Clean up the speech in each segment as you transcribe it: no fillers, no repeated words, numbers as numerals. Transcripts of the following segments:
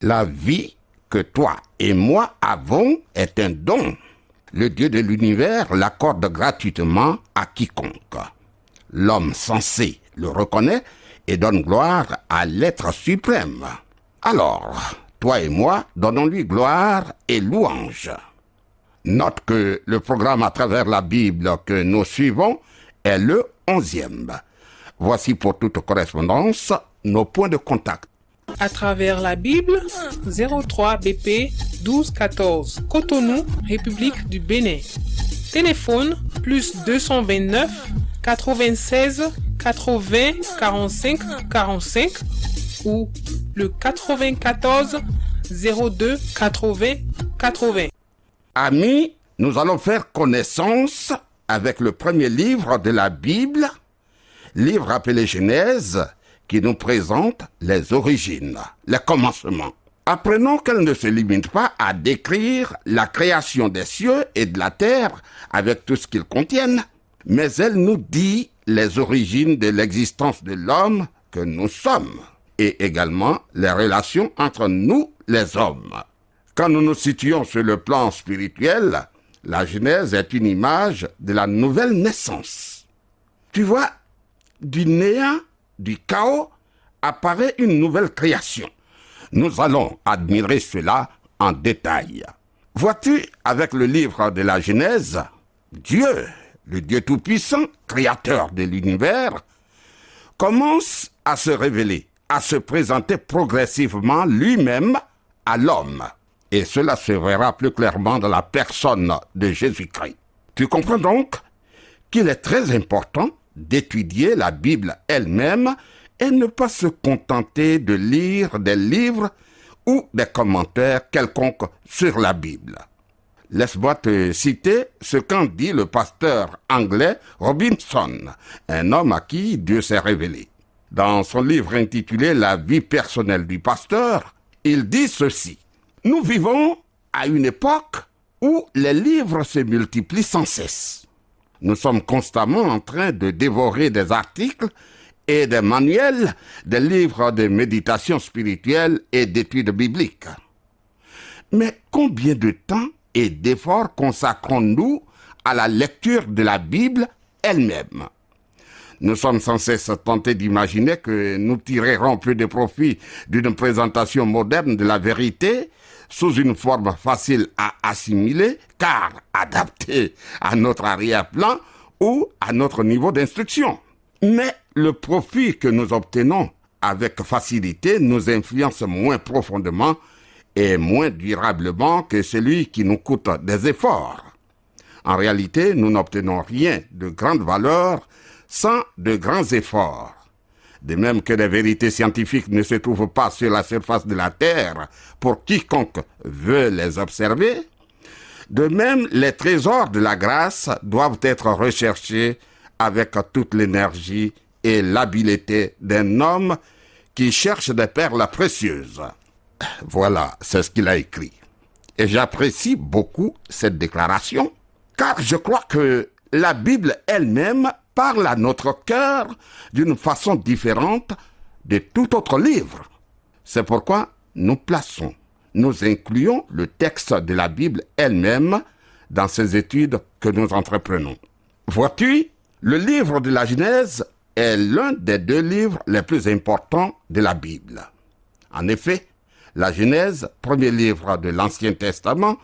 La vie que toi et moi avons est un don. Le Dieu de l'univers l'accorde gratuitement à quiconque. L'homme sensé le reconnaît et donne gloire à l'être suprême. Alors, toi et moi, donnons-lui gloire et louange. Note que le programme à travers la Bible que nous suivons est le 11e. Voici pour toute correspondance nos points de contact. À travers la Bible, 03 BP 12 14, Cotonou, République du Bénin. Téléphone, plus 229 96 80 45 45 ou le 94 02 80 80. Amis, nous allons faire connaissance avec le premier livre de la Bible, livre appelé Genèse, qui nous présente les origines, les commencements. Apprenons qu'elle ne se limite pas à décrire la création des cieux et de la terre avec tout ce qu'ils contiennent, mais elle nous dit les origines de l'existence de l'homme que nous sommes et également les relations entre nous, les hommes. Quand nous nous situons sur le plan spirituel, la Genèse est une image de la nouvelle naissance. Tu vois, du néant, du chaos, apparaît une nouvelle création. Nous allons admirer cela en détail. Vois-tu, avec le livre de la Genèse, Dieu, le Dieu Tout-Puissant, créateur de l'univers, commence à se révéler, à se présenter progressivement lui-même à l'homme. Et cela se verra plus clairement dans la personne de Jésus-Christ. Tu comprends donc qu'il est très important d'étudier la Bible elle-même et ne pas se contenter de lire des livres ou des commentaires quelconques sur la Bible. Laisse-moi te citer ce qu'en dit le pasteur anglais Robinson, un homme à qui Dieu s'est révélé. Dans son livre intitulé « La vie personnelle du pasteur », il dit ceci. « Nous vivons à une époque où les livres se multiplient sans cesse. Nous sommes constamment en train de dévorer des articles et des manuels, des livres de méditation spirituelle et d'études bibliques. Mais combien de temps et d'efforts consacrons-nous à la lecture de la Bible elle-même? Nous sommes sans cesse tentés d'imaginer que nous tirerons plus de profit d'une présentation moderne de la vérité sous une forme facile à assimiler, car adaptée à notre arrière-plan ou à notre niveau d'instruction. Mais le profit que nous obtenons avec facilité nous influence moins profondément et moins durablement que celui qui nous coûte des efforts. En réalité, nous n'obtenons rien de grande valeur sans de grands efforts. De même que les vérités scientifiques ne se trouvent pas sur la surface de la Terre pour quiconque veut les observer, de même les trésors de la grâce doivent être recherchés avec toute l'énergie et l'habileté d'un homme qui cherche des perles précieuses. Voilà, c'est ce qu'il a écrit. Et j'apprécie beaucoup cette déclaration, car je crois que la Bible elle-même parle à notre cœur d'une façon différente de tout autre livre. C'est pourquoi nous incluons le texte de la Bible elle-même dans ces études que nous entreprenons. Vois-tu, le livre de la Genèse est l'un des deux livres les plus importants de la Bible. En effet, la Genèse, premier livre de l'Ancien Testament,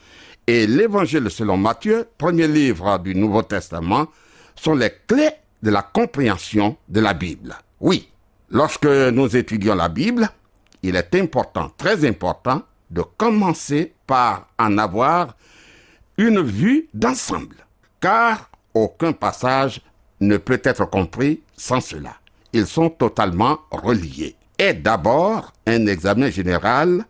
et l'Évangile selon Matthieu, premier livre du Nouveau Testament, sont les clés de la compréhension de la Bible. Oui, lorsque nous étudions la Bible, il est important, très important, de commencer par en avoir une vue d'ensemble, car aucun passage ne peut être compris sans cela. Ils sont totalement reliés. Et d'abord, un examen général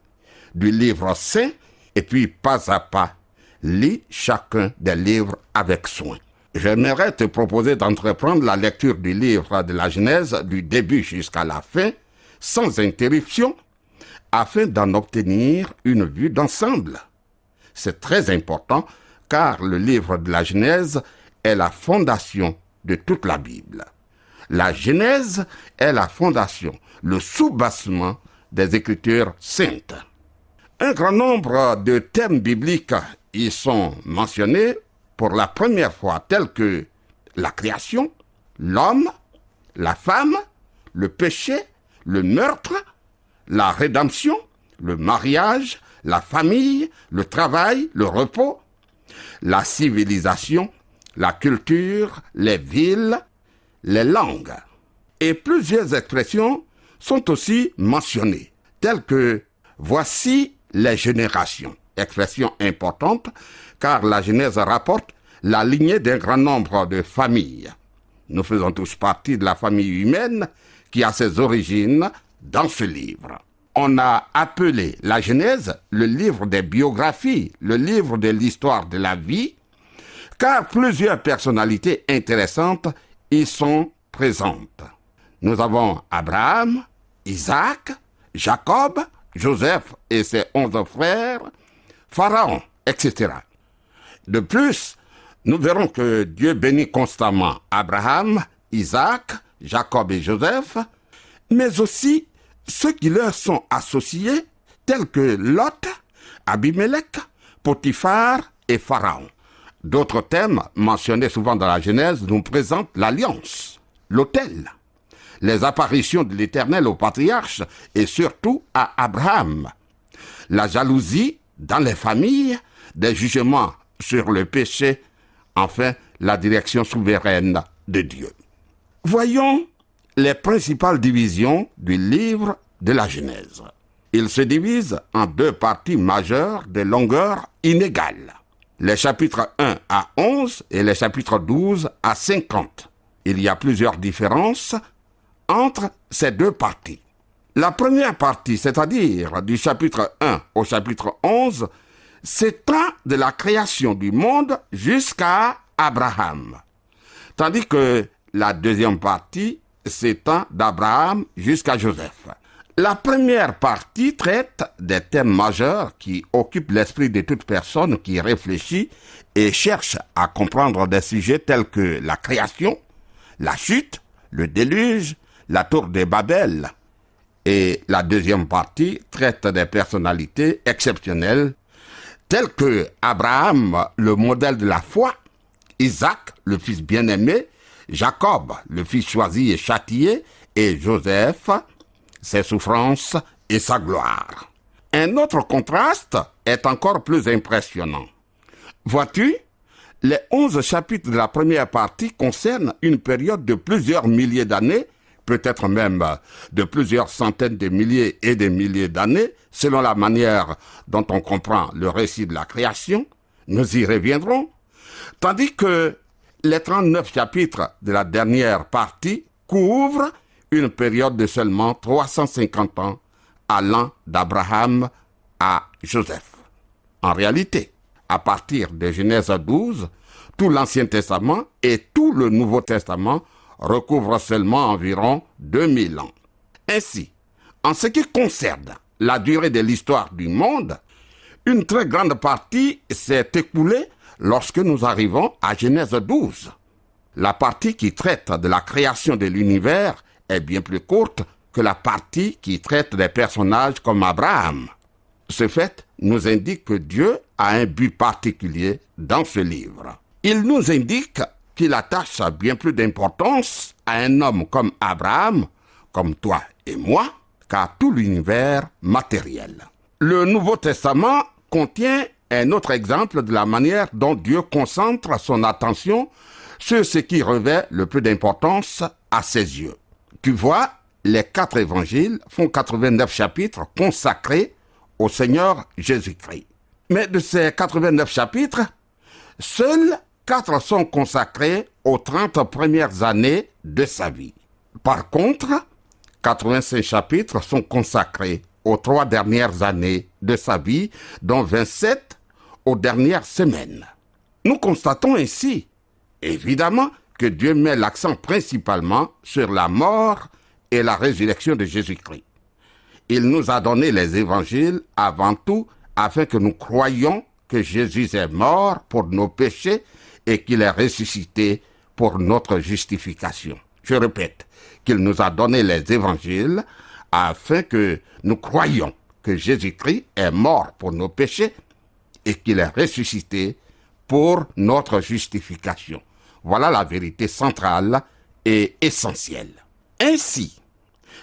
du livre saint, et puis pas à pas, lis chacun des livres avec soin. J'aimerais te proposer d'entreprendre la lecture du livre de la Genèse du début jusqu'à la fin, sans interruption, afin d'en obtenir une vue d'ensemble. C'est très important, car le livre de la Genèse est la fondation de toute la Bible. La Genèse est la fondation, le soubassement des Écritures saintes. Un grand nombre de thèmes bibliques y sont mentionnés pour la première fois, tels que la création, l'homme, la femme, le péché, le meurtre, la rédemption, le mariage, la famille, le travail, le repos, la civilisation, la culture, les villes, les langues. Et plusieurs expressions sont aussi mentionnées, telles que « voici les générations », expression importante car la Genèse rapporte la lignée d'un grand nombre de familles. Nous faisons tous partie de la famille humaine qui a ses origines dans ce livre. On a appelé la Genèse le livre des biographies, le livre de l'histoire de la vie, car plusieurs personnalités intéressantes y sont présentes. Nous avons Abraham, Isaac, Jacob, Joseph et ses 11 frères, Pharaon, etc. De plus, nous verrons que Dieu bénit constamment Abraham, Isaac, Jacob et Joseph, mais aussi ceux qui leur sont associés, tels que Lot, Abimelech, Potiphar et Pharaon. D'autres thèmes mentionnés souvent dans la Genèse nous présentent l'alliance, l'autel, les apparitions de l'Éternel aux patriarches et surtout à Abraham, la jalousie dans les familles, des jugements sur le péché, enfin la direction souveraine de Dieu. Voyons les principales divisions du livre de la Genèse. Il se divise en 2 parties majeures de longueur inégale. Les chapitres 1 à 11 et les chapitres 12 à 50. Il y a plusieurs différences entre ces 2 parties. La première partie, c'est-à-dire du chapitre 1 au chapitre 11, s'étend de la création du monde jusqu'à Abraham, tandis que la deuxième partie s'étend d'Abraham jusqu'à Joseph. La première partie traite des thèmes majeurs qui occupent l'esprit de toute personne qui réfléchit et cherche à comprendre des sujets tels que la création, la chute, le déluge, la tour de Babel. Et la deuxième partie traite des personnalités exceptionnelles telles que Abraham, le modèle de la foi, Isaac, le fils bien-aimé, Jacob, le fils choisi et châtié, et Joseph, ses souffrances et sa gloire. Un autre contraste est encore plus impressionnant. Vois-tu, les 11 chapitres de la première partie concernent une période de plusieurs milliers d'années, peut-être même de plusieurs centaines de milliers et de milliers d'années, selon la manière dont on comprend le récit de la création. Nous y reviendrons. Tandis que les 39 chapitres de la dernière partie couvrent une période de seulement 350 ans, allant d'Abraham à Joseph. En réalité, à partir de Genèse 12, tout l'Ancien Testament et tout le Nouveau Testament recouvrent seulement environ 2000 ans. Ainsi, en ce qui concerne la durée de l'histoire du monde, une très grande partie s'est écoulée lorsque nous arrivons à Genèse 12. La partie qui traite de la création de l'univers est bien plus courte que la partie qui traite des personnages comme Abraham. Ce fait nous indique que Dieu a un but particulier dans ce livre. Il nous indique qu'il attache bien plus d'importance à un homme comme Abraham, comme toi et moi, qu'à tout l'univers matériel. Le Nouveau Testament contient un autre exemple de la manière dont Dieu concentre son attention sur ce qui revêt le plus d'importance à ses yeux. Tu vois, les 4 évangiles font 89 chapitres consacrés au Seigneur Jésus-Christ. Mais de ces 89 chapitres, seuls 4 sont consacrés aux 30 premières années de sa vie. Par contre, 85 chapitres sont consacrés aux 3 dernières années de sa vie, dont 27 aux dernières semaines. Nous constatons ainsi, évidemment, que Dieu met l'accent principalement sur la mort et la résurrection de Jésus-Christ. Il nous a donné les évangiles avant tout afin que nous croyions que Jésus est mort pour nos péchés et qu'il est ressuscité pour notre justification. Je répète, qu'il nous a donné les évangiles afin que nous croyions que Jésus-Christ est mort pour nos péchés et qu'il est ressuscité pour notre justification. Voilà la vérité centrale et essentielle. Ainsi,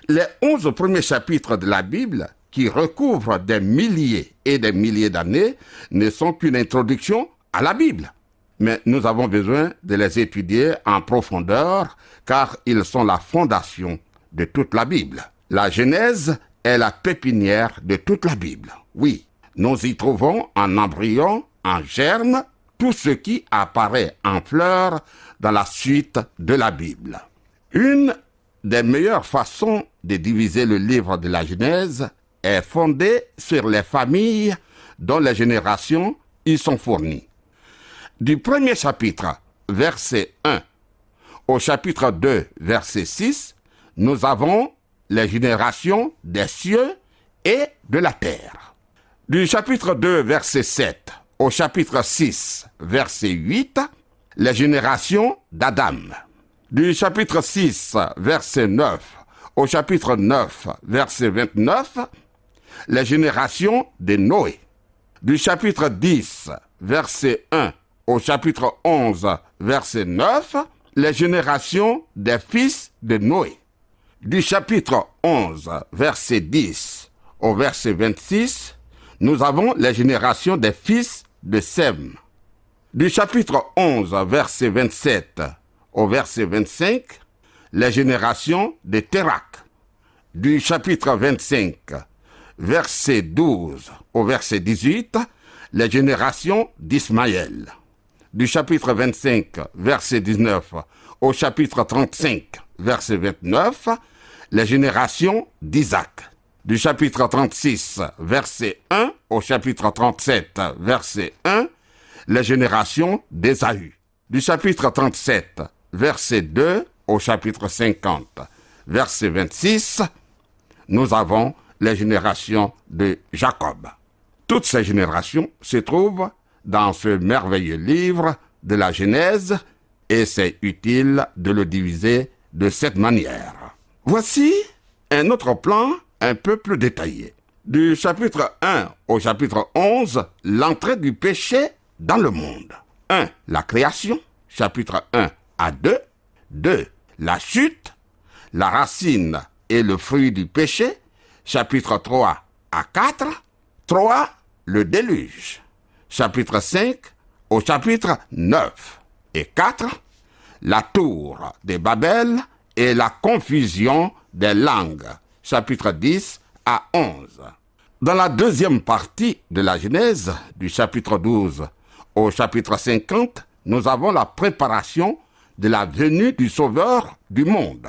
les 11 premiers chapitres de la Bible, qui recouvrent des milliers et des milliers d'années, ne sont qu'une introduction à la Bible. Mais nous avons besoin de les étudier en profondeur, car ils sont la fondation de toute la Bible. La Genèse est la pépinière de toute la Bible. Oui, nous y trouvons en embryon, en germe, tout ce qui apparaît en fleurs dans la suite de la Bible. Une des meilleures façons de diviser le livre de la Genèse est fondée sur les familles dont les générations y sont fournies. Du premier chapitre, verset 1, au chapitre 2, verset 6, nous avons les générations des cieux et de la terre. Du chapitre 2, verset 7, au chapitre 6, verset 8, les générations d'Adam. Du chapitre 6, verset 9, au chapitre 9, verset 29, les générations de Noé. Du chapitre 10, verset 1, au chapitre 11, verset 9, les générations des fils de Noé. Du chapitre 11, verset 10, au verset 26, nous avons les générations des fils de Sem. Du chapitre 11, verset 27, au verset 25, les générations de Térak. Du chapitre 25, verset 12 au verset 18, les générations d'Ismaël. Du chapitre 25, verset 19 au chapitre 35, verset 29, les générations d'Isaac. Du chapitre 36, verset 1 au chapitre 37, verset 1, les générations d'Ésaü. Du chapitre 37, verset 2 au chapitre 50, verset 26, nous avons les générations de Jacob. Toutes ces générations se trouvent dans ce merveilleux livre de la Genèse et c'est utile de le diviser de cette manière. Voici un autre plan un peu plus détaillé. Du chapitre 1 au chapitre 11, l'entrée du péché dans le monde. 1. La création, chapitre 1 à 2. 2. La chute, la racine et le fruit du péché, chapitre 3 à 4. 3. Le déluge, chapitre 5 au chapitre 9. Et 4. La tour de Babel et la confusion des langues, chapitre 10 à 11. Dans la deuxième partie de la Genèse, du chapitre 12 au chapitre 50, nous avons la préparation de la venue du Sauveur du monde.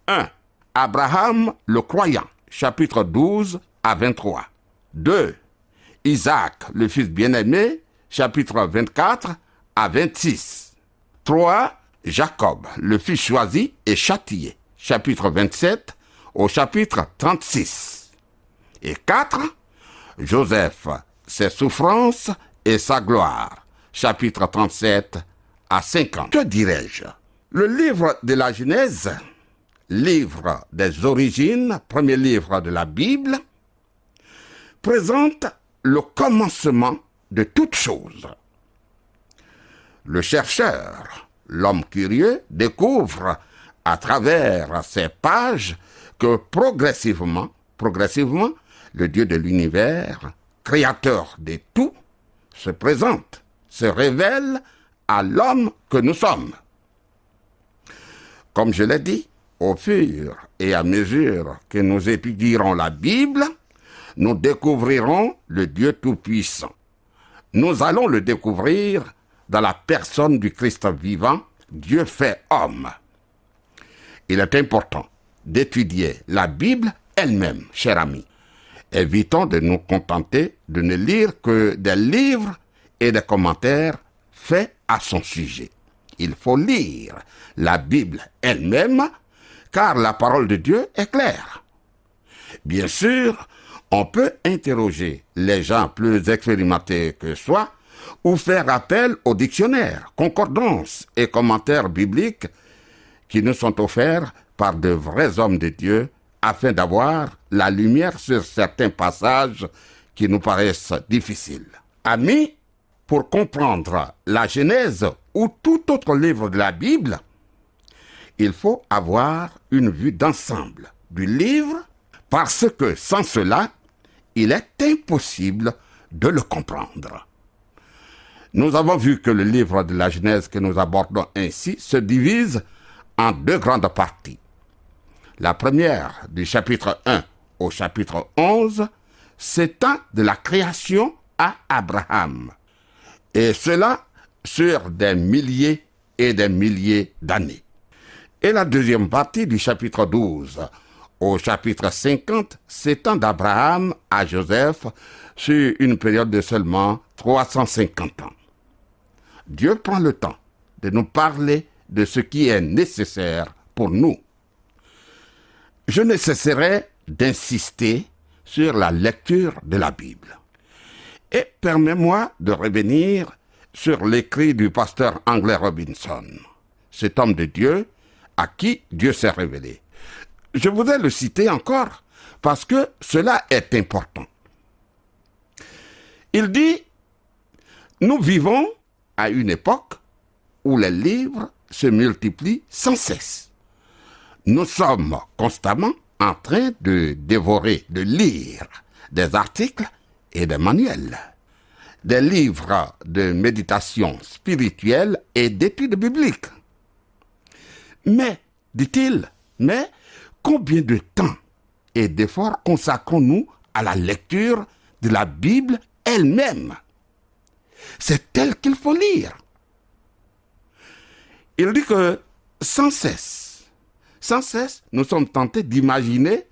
1. Abraham le croyant, chapitre 12 à 23. 2. Isaac, le fils bien-aimé, chapitre 24 à 26. 3. Jacob, le fils choisi et châtié, chapitre 27 au chapitre 36. Et 4. Joseph, ses souffrances et sa gloire, chapitre 37 à 50. Que dirais-je? Le livre de la Genèse, livre des origines, premier livre de la Bible, présente le commencement de toutes choses. Le chercheur, l'homme curieux, découvre à travers ces pages que progressivement, le Dieu de l'univers, créateur de tout, se présente, se révèle à l'homme que nous sommes. Comme je l'ai dit, au fur et à mesure que nous étudierons la Bible, nous découvrirons le Dieu Tout-Puissant. Nous allons le découvrir dans la personne du Christ vivant, Dieu fait homme. Il est important d'étudier la Bible elle-même, chers amis. Évitons de nous contenter de ne lire que des livres et des commentaires faits à son sujet. Il faut lire la Bible elle-même, car la parole de Dieu est claire. Bien sûr, on peut interroger les gens plus expérimentés que soi ou faire appel aux dictionnaires, concordances et commentaires bibliques qui nous sont offerts par de vrais hommes de Dieu afin d'avoir la lumière sur certains passages qui nous paraissent difficiles. Amis, pour comprendre la Genèse ou tout autre livre de la Bible, il faut avoir une vue d'ensemble du livre parce que sans cela, il est impossible de le comprendre. Nous avons vu que le livre de la Genèse que nous abordons ainsi se divise en deux grandes parties. La première, du chapitre 1 au chapitre 11, s'étend de la création à Abraham, et cela sur des milliers et des milliers d'années. Et la deuxième partie, du chapitre 12 au chapitre 50, s'étend d'Abraham à Joseph sur une période de seulement 350 ans. Dieu prend le temps de nous parler de ce qui est nécessaire pour nous. Je ne cesserai d'insister sur la lecture de la Bible. Et permets-moi de revenir sur l'écrit du pasteur Anglais Robinson, cet homme de Dieu à qui Dieu s'est révélé. Je voudrais le citer encore parce que cela est important. Il dit « Nous vivons à une époque où les livres se multiplient sans cesse. Nous sommes constamment en train de dévorer, de lire des articles et des manuels, des livres de méditation spirituelle et d'études bibliques. Mais, dit-il, combien de temps et d'efforts consacrons-nous à la lecture de la Bible elle-même? C'est elle qu'il faut lire. Il dit que sans cesse, nous sommes tentés d'imaginer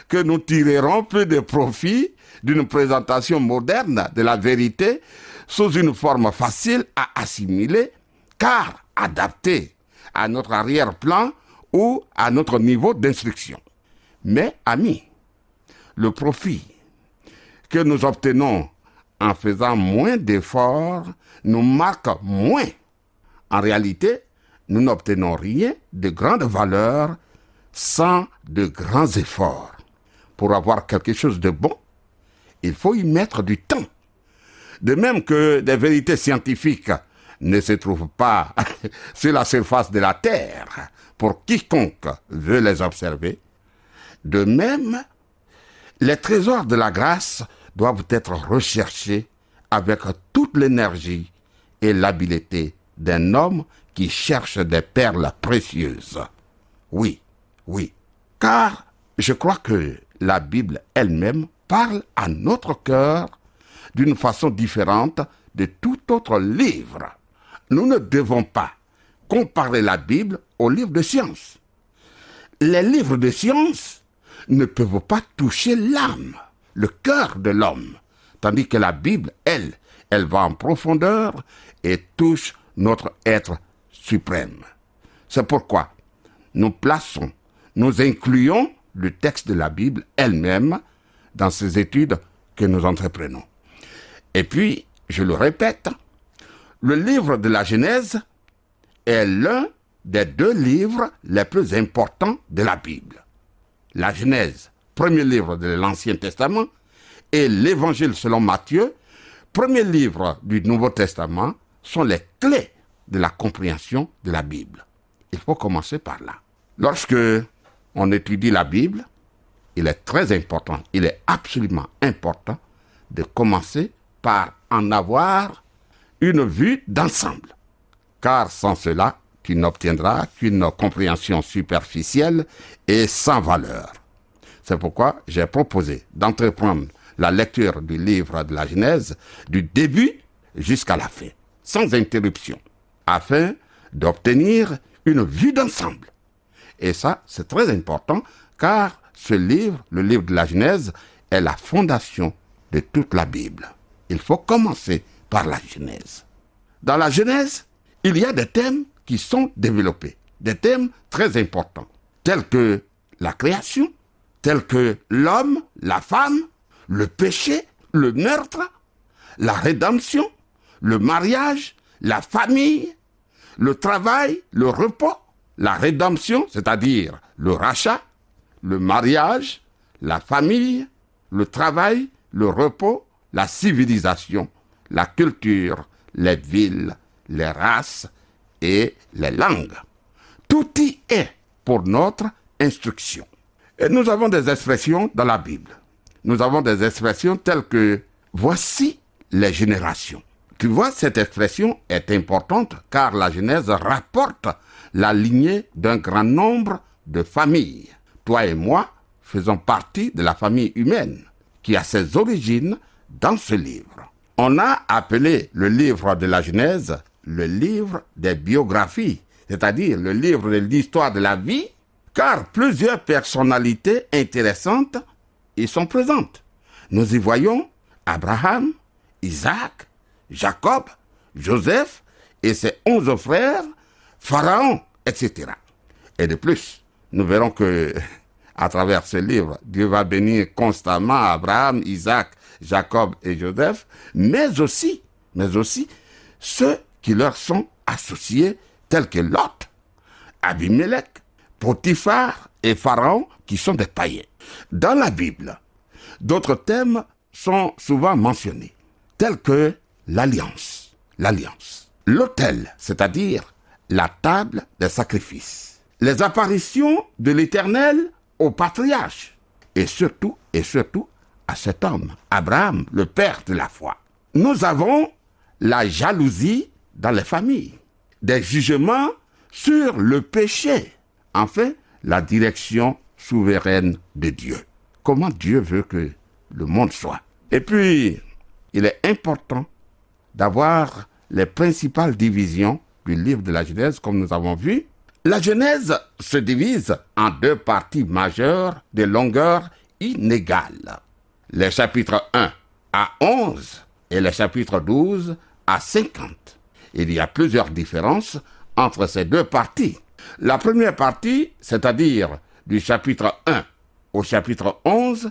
que nous tirerons peu de profit d'une présentation moderne de la vérité sous une forme facile à assimiler, car adaptée à notre arrière-plan ou à notre niveau d'instruction. Mais, amis, le profit que nous obtenons en faisant moins d'efforts nous marque moins. En réalité, nous n'obtenons rien de grande valeur sans de grands efforts. Pour avoir quelque chose de bon, il faut y mettre du temps. De même que des vérités scientifiques ne se trouvent pas sur la surface de la terre pour quiconque veut les observer, de même, les trésors de la grâce doivent être recherchés avec toute l'énergie et l'habileté d'un homme qui cherche des perles précieuses. Oui, car je crois que la Bible elle-même parle à notre cœur d'une façon différente de tout autre livre. Nous ne devons pas comparer la Bible aux livres de science. Les livres de science ne peuvent pas toucher l'âme, le cœur de l'homme, tandis que la Bible, elle va en profondeur et touche notre être suprême. C'est pourquoi nous incluons le texte de la Bible elle-même dans ces études que nous entreprenons. Et puis, je le répète, le livre de la Genèse est l'un des deux livres les plus importants de la Bible. La Genèse, premier livre de l'Ancien Testament, et l'Évangile selon Matthieu, premier livre du Nouveau Testament, sont les clés de la compréhension de la Bible. Il faut commencer par là. Lorsque on étudie la Bible, il est très important, il est absolument important de commencer par en avoir une vue d'ensemble. Car sans cela, tu n'obtiendras qu'une compréhension superficielle et sans valeur. C'est pourquoi j'ai proposé d'entreprendre la lecture du livre de la Genèse du début jusqu'à la fin, sans interruption, afin d'obtenir une vue d'ensemble. Et ça, c'est très important, car ce livre, le livre de la Genèse, est la fondation de toute la Bible. Il faut commencer par la Genèse. Dans la Genèse, il y a des thèmes qui sont développés, des thèmes très importants, tels que la création, tels que l'homme, la femme, le péché, le meurtre, la rédemption, le mariage, la famille, le travail, le repos, la rédemption, c'est-à-dire le rachat, le mariage, la famille, le travail, le repos, la civilisation, la culture, les villes, les races et les langues. Tout y est pour notre instruction. Et nous avons des expressions dans la Bible. Nous avons des expressions telles que « voici les générations ». Tu vois, cette expression est importante car la Genèse rapporte la lignée d'un grand nombre de familles. Toi et moi faisons partie de la famille humaine qui a ses origines dans ce livre. On a appelé le livre de la Genèse le livre des biographies, c'est-à-dire le livre de l'histoire de la vie, car plusieurs personnalités intéressantes y sont présentes. Nous y voyons Abraham, Isaac, Jacob, Joseph et ses 11 frères, Pharaon, etc. Et de plus, nous verrons que, à travers ce livre, Dieu va bénir constamment Abraham, Isaac, Jacob et Joseph, mais aussi ceux qui leur sont associés, tels que Lot, Abimelech, Potiphar et Pharaon, qui sont des païens. Dans la Bible, d'autres thèmes sont souvent mentionnés, tels que l'alliance, l'autel, c'est-à-dire la table des sacrifices, les apparitions de l'Éternel aux patriarches, et surtout à cet homme, Abraham, le père de la foi. Nous avons la jalousie dans les familles, des jugements sur le péché, enfin, la direction souveraine de Dieu. Comment Dieu veut que le monde soit. Et puis, il est important d'avoir les principales divisions du livre de la Genèse, comme nous avons vu. La Genèse se divise en 2 parties majeures de longueur inégale. Les chapitres 1 à 11 et les chapitres 12 à 50. Il y a plusieurs différences entre ces 2 parties. La première partie, c'est-à-dire du chapitre 1 au chapitre 11,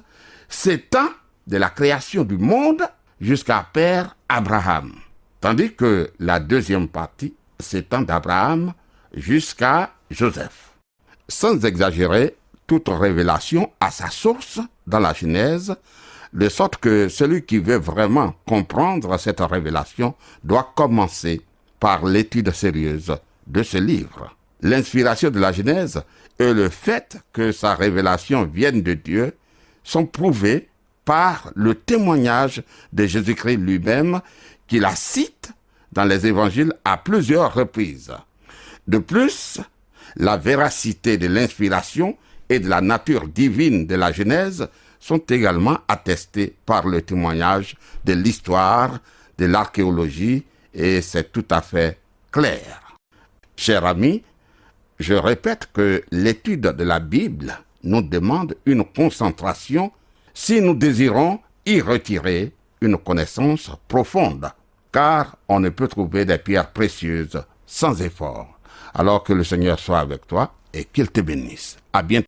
s'étend de la création du monde jusqu'à Père Abraham, tandis que la deuxième partie s'étend d'Abraham jusqu'à Joseph. Sans exagérer, toute révélation a sa source dans la Genèse, de sorte que celui qui veut vraiment comprendre cette révélation doit commencer par l'étude sérieuse de ce livre. L'inspiration de la Genèse et le fait que sa révélation vienne de Dieu sont prouvés par le témoignage de Jésus-Christ lui-même, qui la cite dans les évangiles à plusieurs reprises. De plus, la véracité de l'inspiration et de la nature divine de la Genèse sont également attestées par le témoignage de l'histoire, de l'archéologie, et c'est tout à fait clair. Chers amis, je répète que l'étude de la Bible nous demande une concentration si nous désirons y retirer une connaissance profonde, car on ne peut trouver des pierres précieuses sans effort. Alors que le Seigneur soit avec toi et qu'il te bénisse. À bientôt.